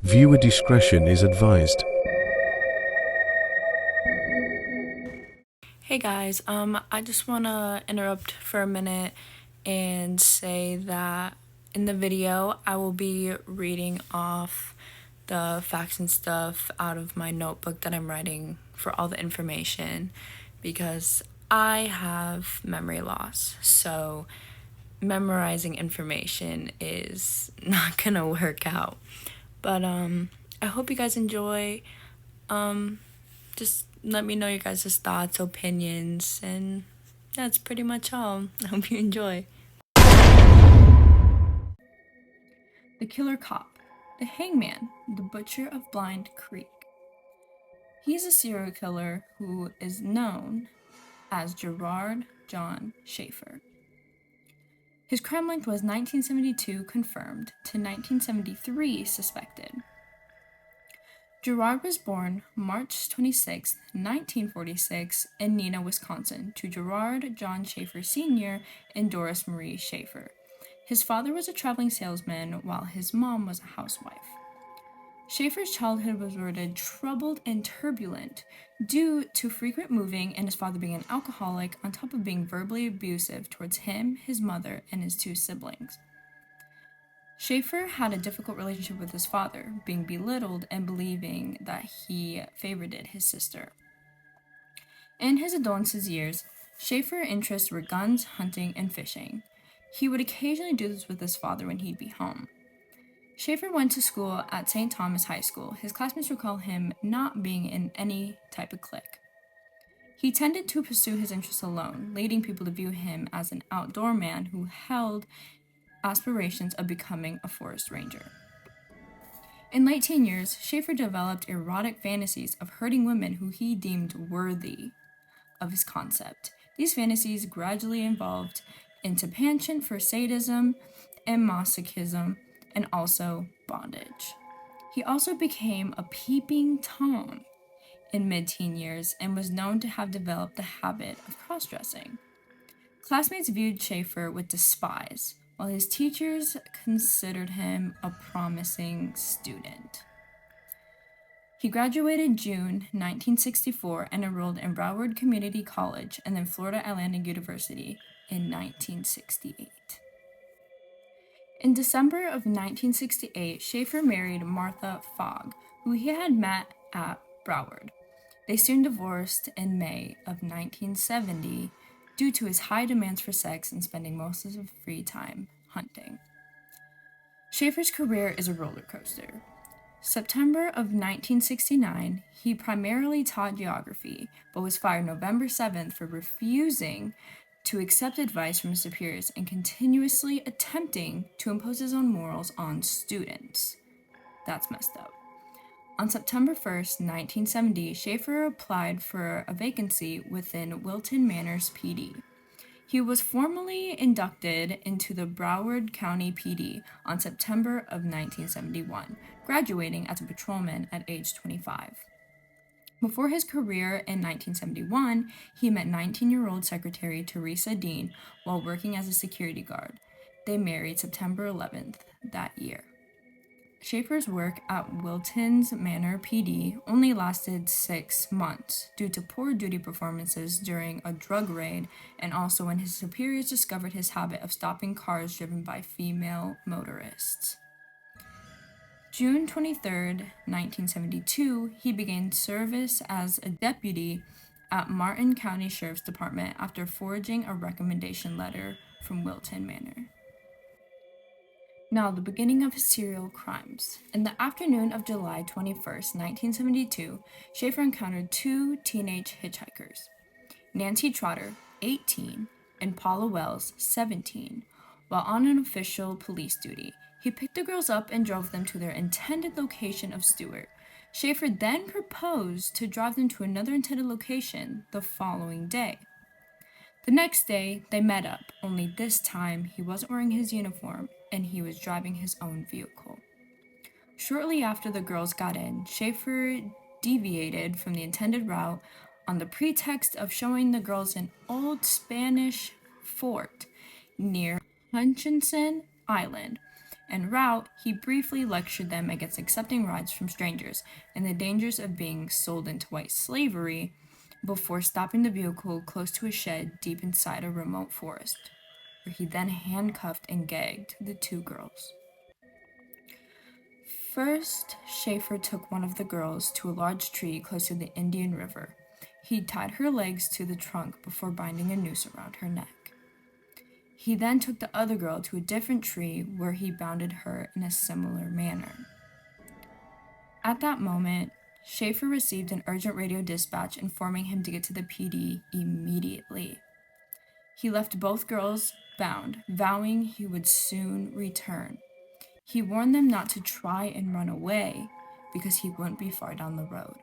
Viewer discretion is advised. Hey guys, I just want to interrupt for a minute and say that in the video I will be reading off the facts and stuff out of my notebook that I'm writing for all the information because I have memory loss. So memorizing information is not gonna work out. But I hope you guys enjoy. Just let me know your guys' thoughts, opinions, and that's pretty much all. I hope you enjoy. The Killer Cop, the Hangman, the Butcher of Blind Creek. He's a serial killer who is known as Gerard John Schaefer. His crime length was 1972 confirmed to 1973 suspected. Gerard was born March 26, 1946, in Neenah, Wisconsin, to Gerard John Schaefer Sr. and Doris Marie Schaefer. His father was a traveling salesman, while his mom was a housewife. Schaefer's childhood was worded troubled and turbulent due to frequent moving and his father being an alcoholic, on top of being verbally abusive towards him, his mother, and his two siblings. Schaefer had a difficult relationship with his father, being belittled and believing that he favored his sister. In his adolescent years, Schaefer's interests were guns, hunting, and fishing. He would occasionally do this with his father when he'd be home. Schaefer went to school at St. Thomas High School. His classmates recall him not being in any type of clique. He tended to pursue his interests alone, leading people to view him as an outdoor man who held aspirations of becoming a forest ranger. In late teen years, Schaefer developed erotic fantasies of hurting women who he deemed worthy of his concept. These fantasies gradually evolved into penchant for sadism and masochism, and also bondage. He also became a peeping Tom in mid-teen years and was known to have developed the habit of cross-dressing. Classmates viewed Schaefer with despise, while his teachers considered him a promising student. He graduated June 1964 and enrolled in Broward Community College and then Florida Atlantic University in 1968. In December of 1968, Schaefer married Martha Fogg, who he had met at Broward. They soon divorced in May of 1970 due to his high demands for sex and spending most of his free time hunting. Schaefer's career is a roller coaster. September of 1969, he primarily taught geography, but was fired November 7th for refusing to accept advice from his superiors and continuously attempting to impose his own morals on students. That's messed up. On September 1st, 1970, Schaefer applied for a vacancy within Wilton Manors PD. He was formally inducted into the Broward County PD on September of 1971, graduating as a patrolman at age 25. Before his career in 1971, he met 19-year-old secretary Teresa Dean while working as a security guard. They married September 11th that year. Schaefer's work at Wilton's Manor PD only lasted 6 months due to poor duty performances during a drug raid and also when his superiors discovered his habit of stopping cars driven by female motorists. June 23, 1972, he began service as a deputy at Martin County Sheriff's Department after forging a recommendation letter from Wilton Manor. Now, the beginning of his serial crimes. In the afternoon of July 21st, 1972, Schaefer encountered two teenage hitchhikers, Nancy Trotter, 18, and Paula Wells, 17, while on an official police duty. He picked the girls up and drove them to their intended location of Stewart. Schaefer then proposed to drive them to another intended location the following day. The next day, they met up, only this time he wasn't wearing his uniform and he was driving his own vehicle. Shortly after the girls got in, Schaefer deviated from the intended route on the pretext of showing the girls an old Spanish fort near Hutchinson Island. En route, he briefly lectured them against accepting rides from strangers and the dangers of being sold into white slavery before stopping the vehicle close to a shed deep inside a remote forest, where he then handcuffed and gagged the two girls. First, Schaefer took one of the girls to a large tree close to the Indian River. He tied her legs to the trunk before binding a noose around her neck. He then took the other girl to a different tree where he bounded her in a similar manner. At that moment, Schaefer received an urgent radio dispatch informing him to get to the PD immediately. He left both girls bound, vowing he would soon return. He warned them not to try and run away because he wouldn't be far down the road.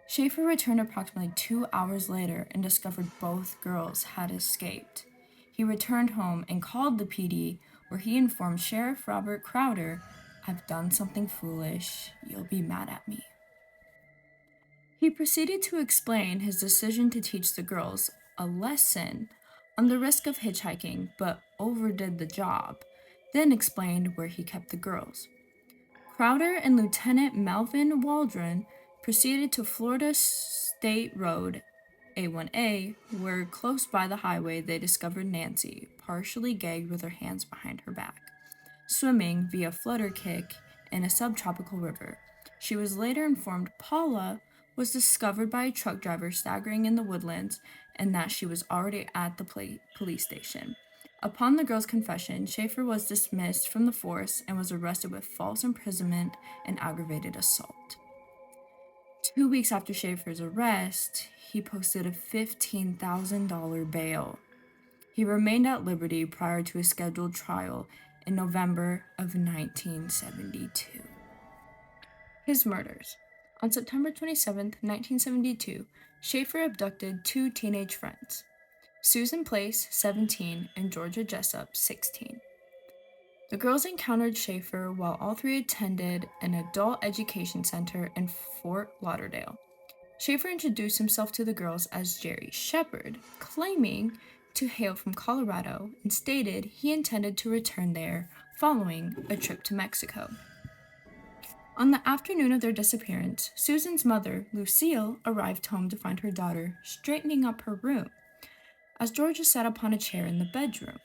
Schaefer returned approximately 2 hours later and discovered both girls had escaped. He returned home and called the PD, where he informed Sheriff Robert Crowder, "I've done something foolish. You'll be mad at me." He proceeded to explain his decision to teach the girls a lesson on the risk of hitchhiking, but overdid the job, then explained where he kept the girls. Crowder and Lieutenant Melvin Waldron proceeded to Florida State Road A1A, where close by the highway they discovered Nancy, partially gagged with her hands behind her back, swimming via flutter kick in a subtropical river. She was later informed Paula was discovered by a truck driver staggering in the woodlands and that she was already at the police station. Upon the girl's confession, Schaefer was dismissed from the force and was arrested with false imprisonment and aggravated assault. 2 weeks after Schaefer's arrest, he posted a $15,000 bail. He remained at liberty prior to a scheduled trial in November of 1972. His murders. On September 27, 1972, Schaefer abducted two teenage friends, Susan Place, 17, and Georgia Jessup, 16. The girls encountered Schaefer while all three attended an adult education center in Fort Lauderdale. Schaefer introduced himself to the girls as Jerry Shepard, claiming to hail from Colorado, and stated he intended to return there following a trip to Mexico. On the afternoon of their disappearance, Susan's mother, Lucille, arrived home to find her daughter straightening up her room, as Georgia sat upon a chair in the bedroom.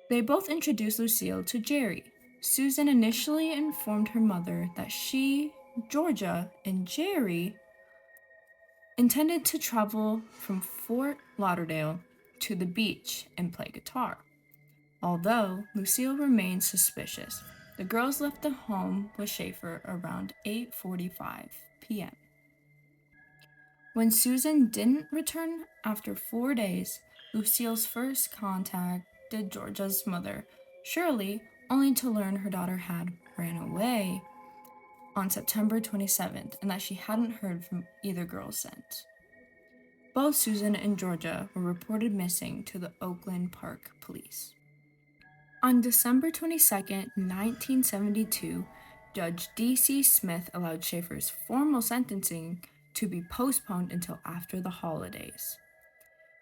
They both introduced Lucille to Jerry. Susan initially informed her mother that she, Georgia, and Jerry intended to travel from Fort Lauderdale to the beach and play guitar. Although Lucille remained suspicious, the girls left the home with Schaefer around 8:45 p.m. When Susan didn't return after 4 days, Lucille's first contacted Georgia's mother, Shirley, only to learn her daughter had ran away on September 27th and that she hadn't heard from either girl since. Both Susan and Georgia were reported missing to the Oakland Park Police. On December 22, 1972, Judge D.C. Smith allowed Schaefer's formal sentencing to be postponed until after the holidays,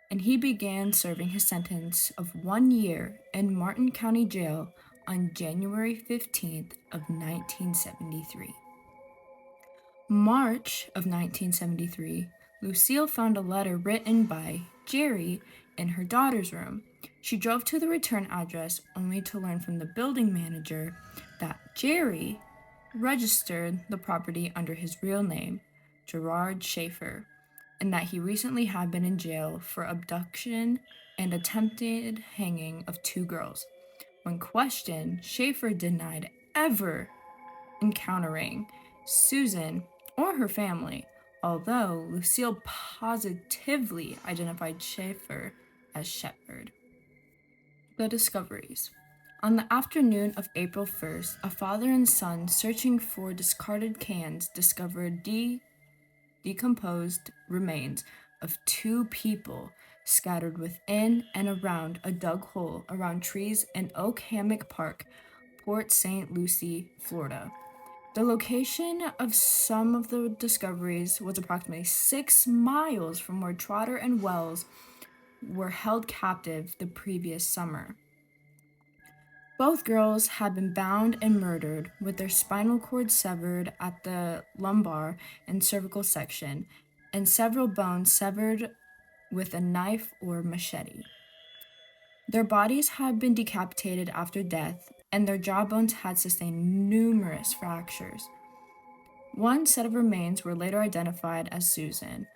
and he began serving his sentence of 1 year in Martin County Jail on January 15th of 1973. March of 1973, Lucille found a letter written by Jerry in her daughter's room. She drove to the return address only to learn from the building manager that Jerry registered the property under his real name, Gerard Schaefer, and that he recently had been in jail for abduction and attempted hanging of two girls. When questioned, Schaefer denied ever encountering Susan or her family, although Lucille positively identified Schaefer as Shepard. The discoveries. On the afternoon of April 1st, a father and son searching for discarded cans discovered decomposed remains of two people scattered within and around a dug hole around trees in Oak Hammock Park, Port St. Lucie, Florida. The location of some of the discoveries was approximately 6 miles from where Trotter and Wells were held captive the previous summer. Both girls had been bound and murdered, with their spinal cords severed at the lumbar and cervical section, and several bones severed with a knife or machete. Their bodies had been decapitated after death, and their jawbones had sustained numerous fractures. One set of remains were later identified as Susan,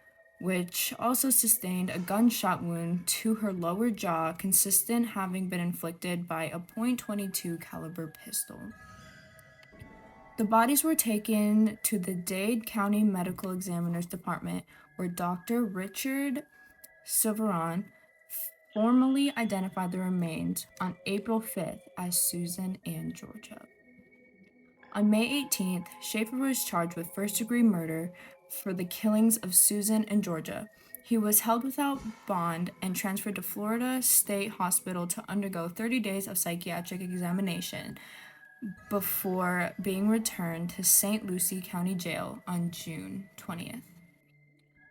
which also sustained a gunshot wound to her lower jaw, consistent having been inflicted by a .22 caliber pistol. The bodies were taken to the Dade County Medical Examiner's Department, where Dr. Richard Silveron formally identified the remains on April 5th as Susan and Georgia. On May 18th, Schaefer was charged with first-degree murder for the killings of Susan and Georgia. He was held without bond and transferred to Florida State Hospital to undergo 30 days of psychiatric examination before being returned to St. Lucie County Jail on June 20th.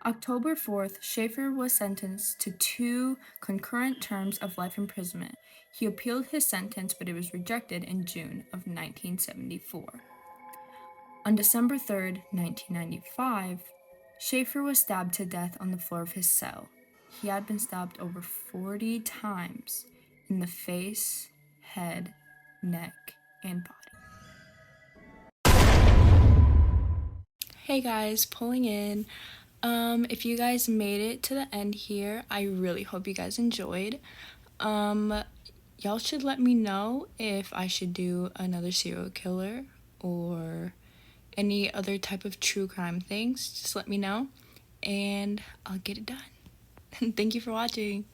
October 4th, Schaefer was sentenced to 2 concurrent terms of life imprisonment. He appealed his sentence, but it was rejected in June of 1974. On December 3rd, 1995, Schaefer was stabbed to death on the floor of his cell. He had been stabbed over 40 times in the face, head, neck, and body. Hey guys, pulling in. If you guys made it to the end here, I really hope you guys enjoyed. Y'all should let me know if I should do another serial killer or any other type of true crime things. Just let me know and I'll get it done. Thank you for watching.